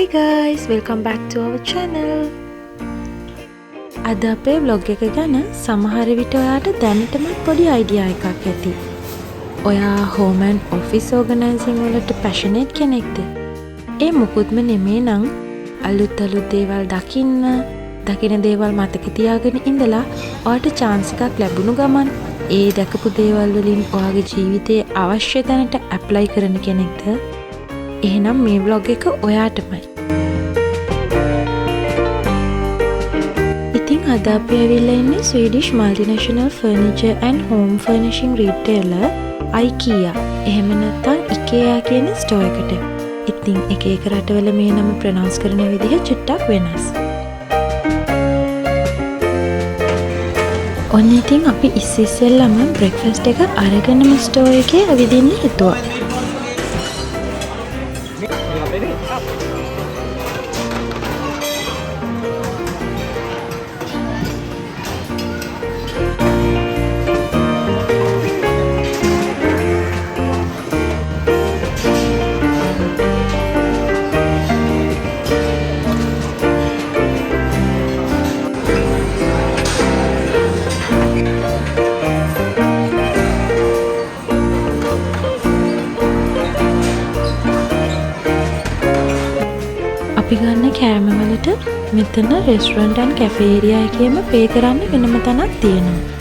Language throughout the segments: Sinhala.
Hey guys, welcome back to our channel. අද අපේ vlog එක ගැන සමහර විට ඔයාට දැනටම පොඩි idea එකක් ඇති. ඔයා home and office organizing වලට passionate කෙනෙක්ද? ඒ මොකුත්ම නෙමෙයි නම් අලුත් දේවල් දකින්න දේවල් මතක තියාගෙන ඉඳලා ඔයාට chance එකක් ලැබුණු ගමන් ඒ දැකපු දේවල් වලින් ඔයාගේ ජීවිතයේ අවශ්‍ය තැනට apply කරන කෙනෙක්ද? එහෙනම් මේ vlog එක ඔයාටමයි. ඉතින් අද අපි ඇවිල්ලා ඉන්නේ Swedish multinational furniture and home furnishing retailer IKEA. එහෙම නැත්නම් IKEA කියන store එකට. ඉතින් එක රටවල මේ නම pronounce කරන විදිහ චුට්ටක් වෙනස්. ඔන්න ඉතින් අපි ඉස්සෙල්ලාම breakfast එක අරගෙනම store එකේ ඇවිදින්න හිතුවා. අපි ගන්න කෑම වලට මෙතන restaurant and cafe area එකේම pay කරන්න වෙනම තැනක් තියෙනවා.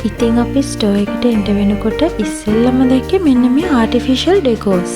ඉතින් අපි ස්ටෝර් එකට එන්ටර් වෙනකොට ඉස්සෙල්ලම දැක්කේ මෙන්න මේ ආටිෆිෂල් ඩෙකෝස්.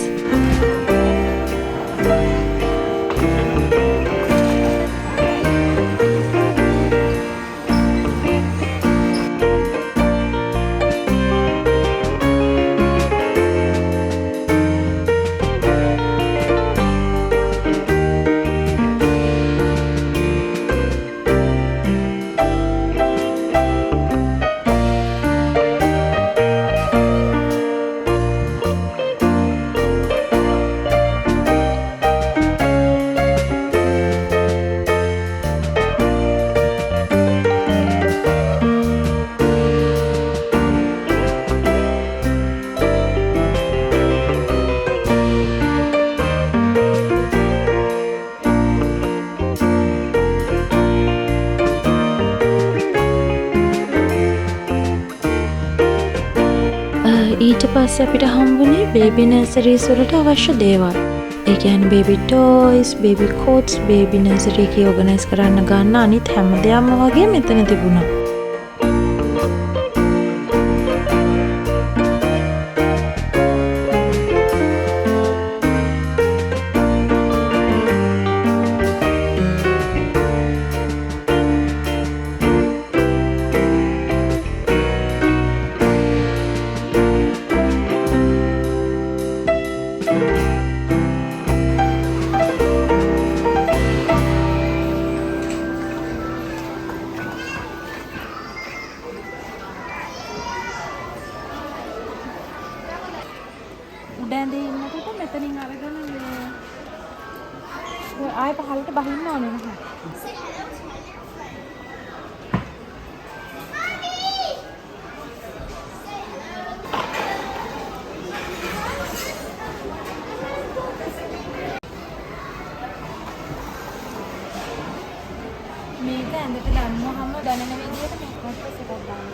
ඊට පස්සේ අපිට හම්බුනේ baby nurseries වලට අවශ්‍ය දේවල්. ඒ කියන්නේ baby toys, baby coats, baby nursery එක organize කරන්න ගන්න අනිත් හැම දෙයක්ම වගේ මෙතන තිබුණා. උඩැඳේ ඉන්නකොට මෙතනින් අරගෙන ආයෙ පහළට බහින්න ඕනේ නැහැ. මේක ඇඳට දැම්මම දැනෙන විදිහට මේකත් එකක් දාන්න.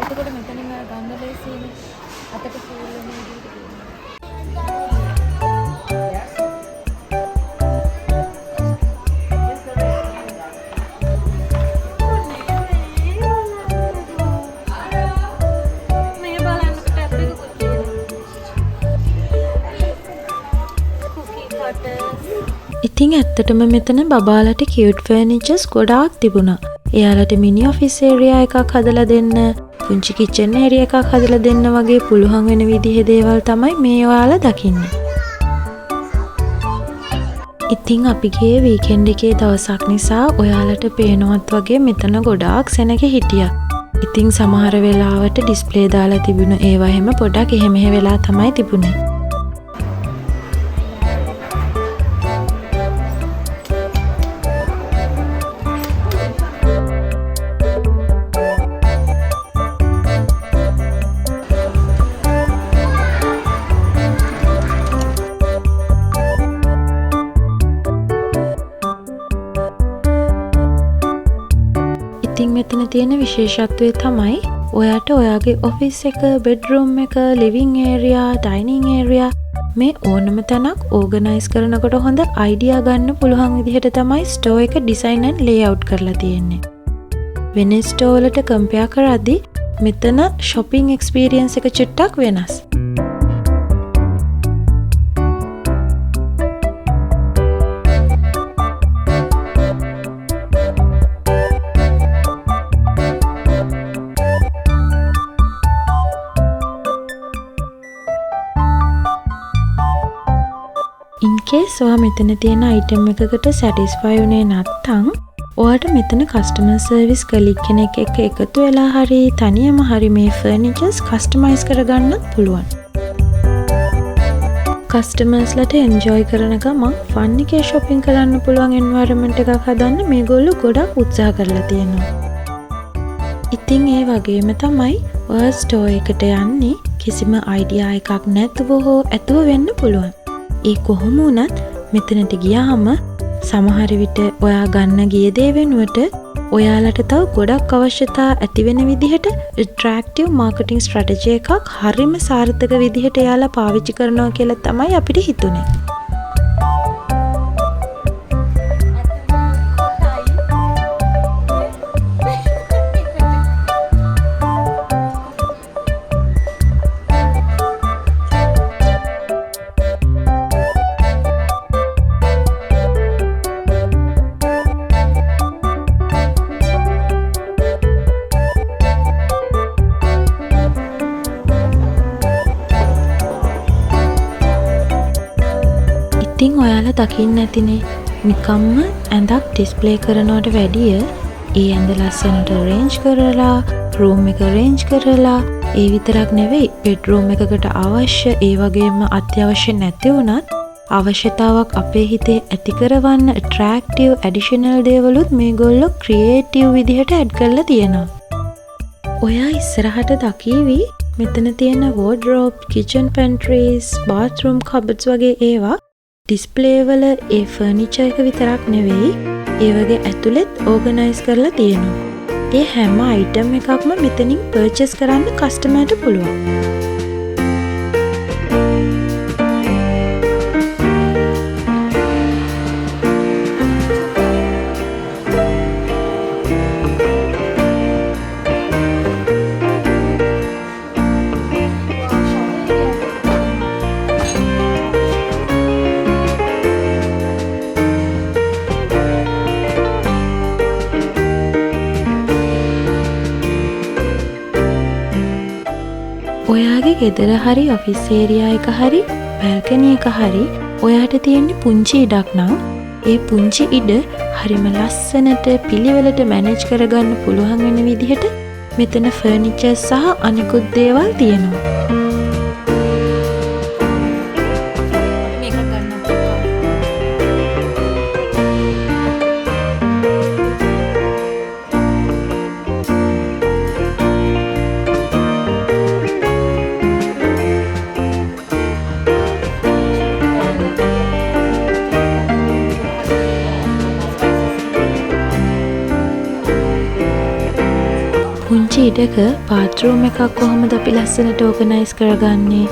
එතකොට මෙතනින් ගන්න ලේසියි අතට ෆෝල් වෙන විදිහට. ඉතින් ඇත්තටම මෙතන බබාලට cute furnitures ගොඩාක් තිබුණා. එයාලට මිනි ඔෆිස් ඒරියා එකක් හදලා දෙන්න, පුංචි කිචන් ඒරියා එකක් හදලා දෙන්න වගේ පුළුවන් වෙන විදිහේ දේවල් තමයි මේ ඔයාලා දකින්නේ. ඉතින් අපි ගියේ වීකෙන්ඩ් එකේ දවසක් නිසා ඔයාලට පේනවත් වගේ මෙතන ගොඩාක් සෙනග හිටියා. ඉතින් සමහර වෙලාවට ඩිස්ප්ලේ දාලා තිබුණ ඒවා හැම පොඩක් එහෙම වෙලා තමයි තිබුණේ. ඉතින් මෙතන තියෙන විශේෂත්වය තමයි ඔයාට ඔයාගේ ඔෆිස් එක, බෙඩ්රූම් එක, ලිවිං ඒරියා, ඩයිනිං ඒරියා මේ ඕනම තැනක් ඕගනයිස් කරනකොට හොඳ අයිඩියා ගන්න පුළුවන් විදිහට තමයි ස්ටෝ එක ඩිසයින් ඇන්ඩ් ලේඅවුට් කරලා තියෙන්නේ. වෙන ස්ටෝ වලට කම්පෙයාර් කරද්දී මෙතන shopping experience එක චුට්ටක් වෙනස්. ඉන්කේස් ඔයා මෙතන තියෙන අයිටම් එකකට සැටිස්ෆයි වුණේ නැත්නම් ඔයාට මෙතන කස්ටමර් සර්විස් කලීග් කෙනෙක් එක්ක එකතු වෙලා හරි තනියම හරි මේ ෆර්නිචර්ස් කස්ටමයිස් කරගන්නත් පුළුවන්. කස්ටමර්ස්ලට එන්ජොයි කරන ගමන් ෆන් එකේ shopping කරන්න පුළුවන් එන්වයරන්මන්ට් එකක් හදන්න මේගොල්ලෝ ගොඩක් උත්සාහ කරලා තියෙනවා. ඉතින් ඒ වගේම තමයි ඔයා ස්ටෝ එකට යන්නේ කිසිම අයිඩියා එකක් නැතුව හෝ ඇතුව වෙන්න පුළුවන්. ඒ කොහොම වුණත් මෙතනට ගියාම සමහර විට ඔයා ගන්න ගිය දේ වෙනුවට ඔයාලට තව ගොඩක් අවශ්‍යතා ඇති වෙන විදිහට attractive marketing strategy එකක් හරිම සාර්ථක විදිහට එයාලා පාවිච්චි කරනවා කියලා තමයි අපිට හිතුනේ. ඉතින් ඔයාලා දකින්න ඇතිනේ නිකම්ම ඇඳක් ඩිස්ප්ලේ කරනවට වැඩිය ඒ ඇඳ ලස්සනට රේන්ජ් කරලා රූම් එක රේන්ජ් කරලා ඒ විතරක් නෙවෙයි බෙඩ්රූම් එකකට අවශ්‍ය ඒ වගේම අත්‍යවශ්‍ය නැති වුණත් අවශ්‍යතාවක් අපේ හිතේ ඇති කරවන්න attractive additional දේවලුත් මේගොල්ලෝ creative විදිහට ඇඩ් කරලා තියෙනවා. ඔයා ඉස්සරහට දකීවි මෙතන තියෙන wardrobe, kitchen pantries, bathroom cupboards වගේ ඒවා ඩිස්ප්ලේ වල ඒ ෆර්නිචර් එක විතරක් නෙවෙයි ඒ වගේ ඇතුළෙත් ඕගනයිස් කරලා තියෙනවා. ඒ හැම අයිටම් එකක්ම මෙතනින් පර්චේස් කරන්න කස්ටමර්ට පුළුවන්. ඔයාගේ ගෙදර හරි ඔෆිස් ඒරියා එක හරි බැල්කනි එක හරි ඔයාට තියෙන්නේ පුංචි ඉඩක් නම් ඒ පුංචි ඉඩ හරිම ලස්සනට පිළිවෙලට මැනේජ් කරගන්න පුළුවන් වෙන විදිහට මෙතන ෆර්නිචර් සහ අනිකුත් දේවල් තියෙනවා. පුංචි ඉඩක බාත්රූම් එකක් කොහොමද අපි ලස්සනට ඕගනයිස් කරගන්නේ?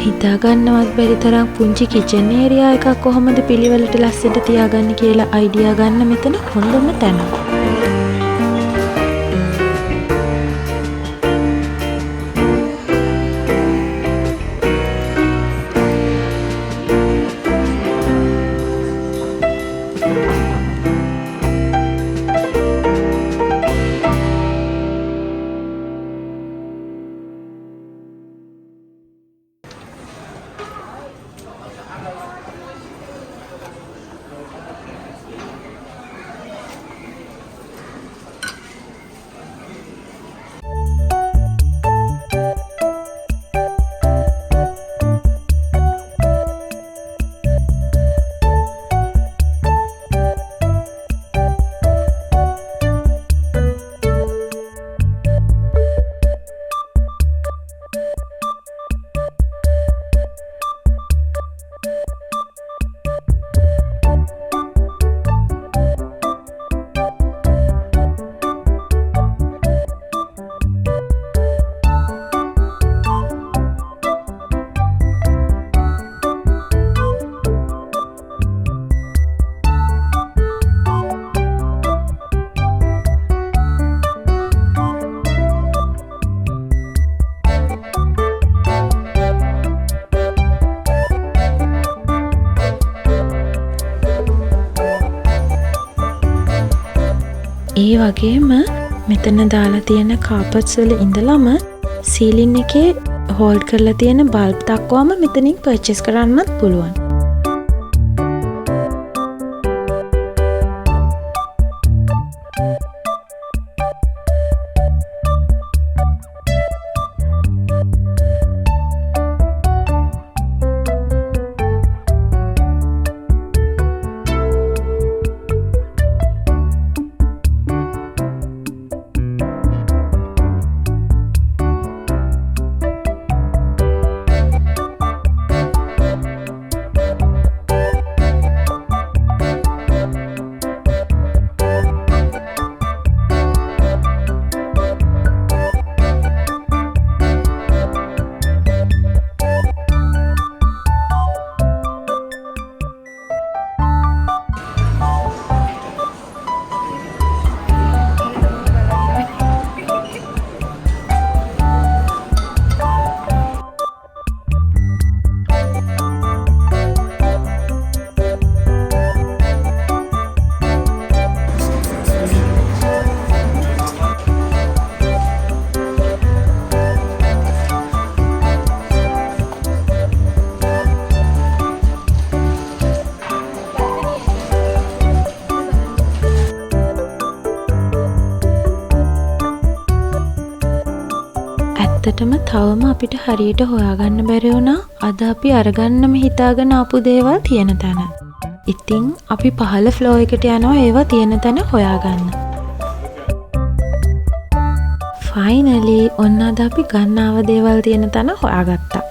හිතා ගන්නවත් බැරි තරම් පුංචි කිචන් ඒරියා එකක් කොහොමද පිළිවෙලට ලස්සනට තියාගන්නේ කියලා අයිඩියා ගන්න මෙතන හොඳම තැන. ඒ වගේම මෙතන දාලා තියෙන කාපට්ස් වල ඉඳලම සීලින් එකේ හෝල්ඩ් කරලා තියෙන බල්බ් දක්වාම මෙතනින් පර්චේස් කරන්නත් පුළුවන්. ඇත්තටම තවම අපිට හරියට හොයාගන්න බැරි වුණා අද අපි අරගන්නම හිතාගෙන ආපු දේවල් තියෙන තැන. ඉතින් අපි පහළ ෆ්ලෝ එකට යනවා ඒවා තියෙන තැන හොයාගන්න. ෆයිනලි ඔන්න අද අපි ගන්නාව දේවල් තියෙන තැන හොයාගත්තා.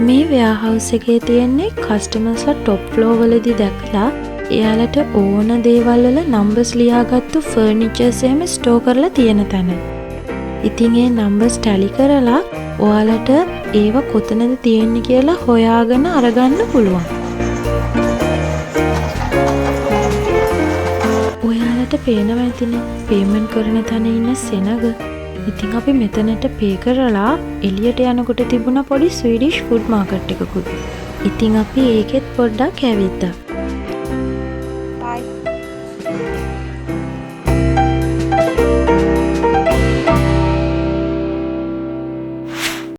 මේ වෙයාහවුස් එකේ තියෙන්නේ කස්ටමර්ස්ලා টොප් ෆ්ලෝ වලදී දැකලා එයාලට ඕන දේවල් වල නම්බර්ස් ලියාගත්තු ෆර්නිචර්ස් එහෙම ස්ටෝර් කරලා තියෙන තැන. ඉතින් ඒ නම්බර්ස් ටැලි කරලා ඔයාලට ඒව කොතනද තියෙන්නේ කියලා හොයාගෙන අරගන්න පුළුවන්. ඔයාලට පේනවා ඇතිනේ පේමන්ට් කරන තැන ඉන්න සෙනග. ඉතින් අපි මෙතනට පේ කරලා එළියට යනකොට තිබුණ පොඩි ස්වීඩිෂ් ෆුඩ් මාකට් එකකුත්. ඉතින් අපි ඒකෙත් පොඩ්ඩක් ඇවිත්තා.